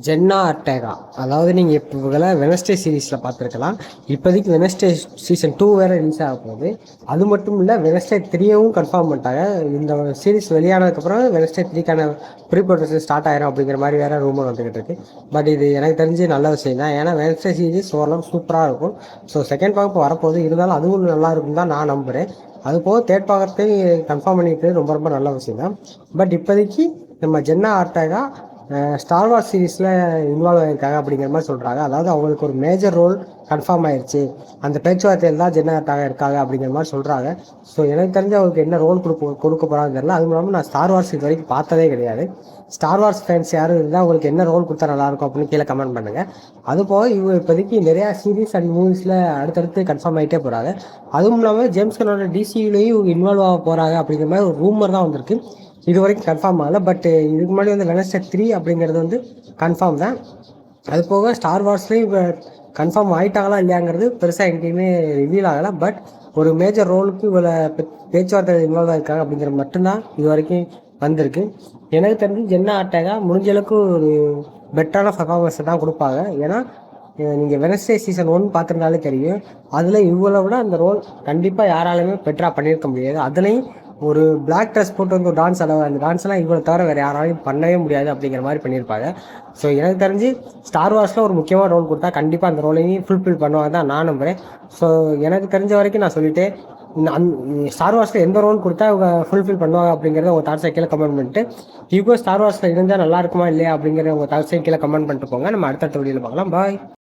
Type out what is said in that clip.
ஜென்னா அர்டேகா. அதாவது நீங்கள் இப்போ வெனஸ்டே சீரீஸில் பார்த்துருக்கலாம். இப்போதைக்கு வெனஸ்டே சீசன் 2 வேறு ரிலீஸ் ஆக போகுது. அது மட்டும் இல்லை, வெனஸ்டே 3யும் கன்ஃபார்ம் பண்ணிட்டாங்க. இந்த சீரீஸ் வெளியானதுக்கப்புறம் வெனஸ்டே 3க்கான ப்ரீ ப்ரொடக்ஷன் ஸ்டார்ட் ஆயிரும் அப்படிங்கிற மாதிரி வேறு ரூமர் வந்துக்கிட்டு இருக்கு. பட் இது எனக்கு தெரிஞ்சு நல்ல விஷயம் தான். ஏன்னா வெனஸ்டே சீரீஸ் ஓரளவு சூப்பராக இருக்கும். ஸோ செகண்ட் பார்க்க வரப்போகுது. இருந்தாலும் அதுவும் நல்லா இருக்கும் தான் நான் நம்புகிறேன். அது போக தேர்ட் பார்க்கறதையும் கன்ஃபார்ம் பண்ணிட்டு ரொம்ப ரொம்ப நல்ல விஷயம் தான். பட் இப்போதைக்கு நம்ம ஜென்னா ஆர்டேகா ஸ்டார் வார்ஸ் சீரீஸில் இன்வால்வ் ஆகியிருக்காங்க அப்படிங்கிற மாதிரி சொல்கிறாங்க. அதாவது அவங்களுக்கு ஒரு மேஜர் ரோல் கன்ஃபார்ம் ஆயிடுச்சு, அந்த பேச்சுவார்த்தையில் தான் ஜென்னா ஆர்டேகா இருக்காங்க அப்படிங்கிற மாதிரி சொல்கிறாங்க. ஸோ எனக்கு தெரிஞ்சு அவங்களுக்கு என்ன ரோல் கொடுக்க போகிறாங்கன்னு தெரியல. அதுவும் இல்லாமல் நான் ஸ்டார் வார்ஸ் இது வரைக்கும் பார்த்ததே கிடையாது. ஸ்டார் வார்ஸ் ஃபேன்ஸ் யாரும் இருந்தால் அவங்களுக்கு என்ன ரோல் கொடுத்தா நல்லாயிருக்கும் அப்படின்னு கீழே கமெண்ட் பண்ணுங்கள். அதுபோக இவங்க இப்போதைக்கு நிறையா சீரீஸ் அண்ட் மூவிஸில் அடுத்தடுத்து கன்ஃபார்ம் ஆகிட்டே போகிறாங்க. அதுவும் இல்லாமல் ஜேம்ஸ் கன்னோட டிசியூலையும் இவங்க இன்வால்வ் ஆக போகிறாங்க அப்படிங்கிற மாதிரி ஒரு ரூமர் தான் வந்திருக்கு. இது வரைக்கும் கன்ஃபார்ம் ஆகலை. பட் இதுக்கு முன்னாடி வெனஸ்டே 3 அப்படிங்கிறது கன்ஃபார்ம் தான். அது போக ஸ்டார் வார்ஸ்லேயும் இப்போ கன்ஃபார்ம் ஆகிட்டாங்களா இல்லையாங்கிறது பெருசாக எங்கேயுமே ரிவீல் ஆகலை. பட் ஒரு மேஜர் ரோலுக்கு இவ்வளோ பேச்சுவார்த்தை இன்வால்வ் ஆகிருக்காங்க அப்படிங்கிறது மட்டும்தான் இது வரைக்கும் வந்திருக்கு. எனக்கு தெரிஞ்சு ஜென்னா ஆர்டேகா முடிஞ்ச அளவுக்கு ஒரு பெட்டரான பர்ஃபார்மன்ஸை தான் கொடுப்பாங்க. ஏன்னா நீங்கள் வெனஸ்டே சீசன் 1 பார்த்துருந்தாலே தெரியும், அதில் இவ்வளோ விட அந்த ரோல் கண்டிப்பாக யாராலுமே பெட்டராக பண்ணியிருக்க முடியாது. அதுலேயும் ஒரு பிளாக் ட்ரெஸ் போட்டு ஒரு டான்ஸ், அந்த டான்ஸ்லாம் இவ்வளோ தவிர வேறு யாராலையும் பண்ணவே முடியாது அப்படிங்கிற மாதிரி பண்ணியிருப்பாங்க. ஸோ எனக்கு தெரிஞ்சு ஸ்டார் வார்ஸில் ஒரு முக்கியமான ரோல் கொடுத்தா கண்டிப்பாக அந்த ரோலையும் ஃபுல்ஃபில் பண்ணுவாங்க தான் நான் நம்புகிறேன். ஸோ எனக்கு தெரிஞ்ச வரைக்கும் நான் சொல்லிவிட்டு ஸ்டார் வார்ஸில் எந்த ரோல் கொடுத்தா அவங்க ஃபுல்ஃபில் பண்ணுவாங்க அப்படிங்கிறத உங்கள் தாட்ஸை கீழே கமெண்ட் பண்ணிட்டு, இப்போ ஸ்டார் வார்ஸில் இருந்தால் நல்லா இருக்குமா இல்லையா அப்படிங்கிற உங்கள் தாட்ஸை கீழே கமெண்ட் பண்ணிட்டு போங்க. நம்ம அடுத்த வீடியோவில் பார்க்கலாம். பாய்.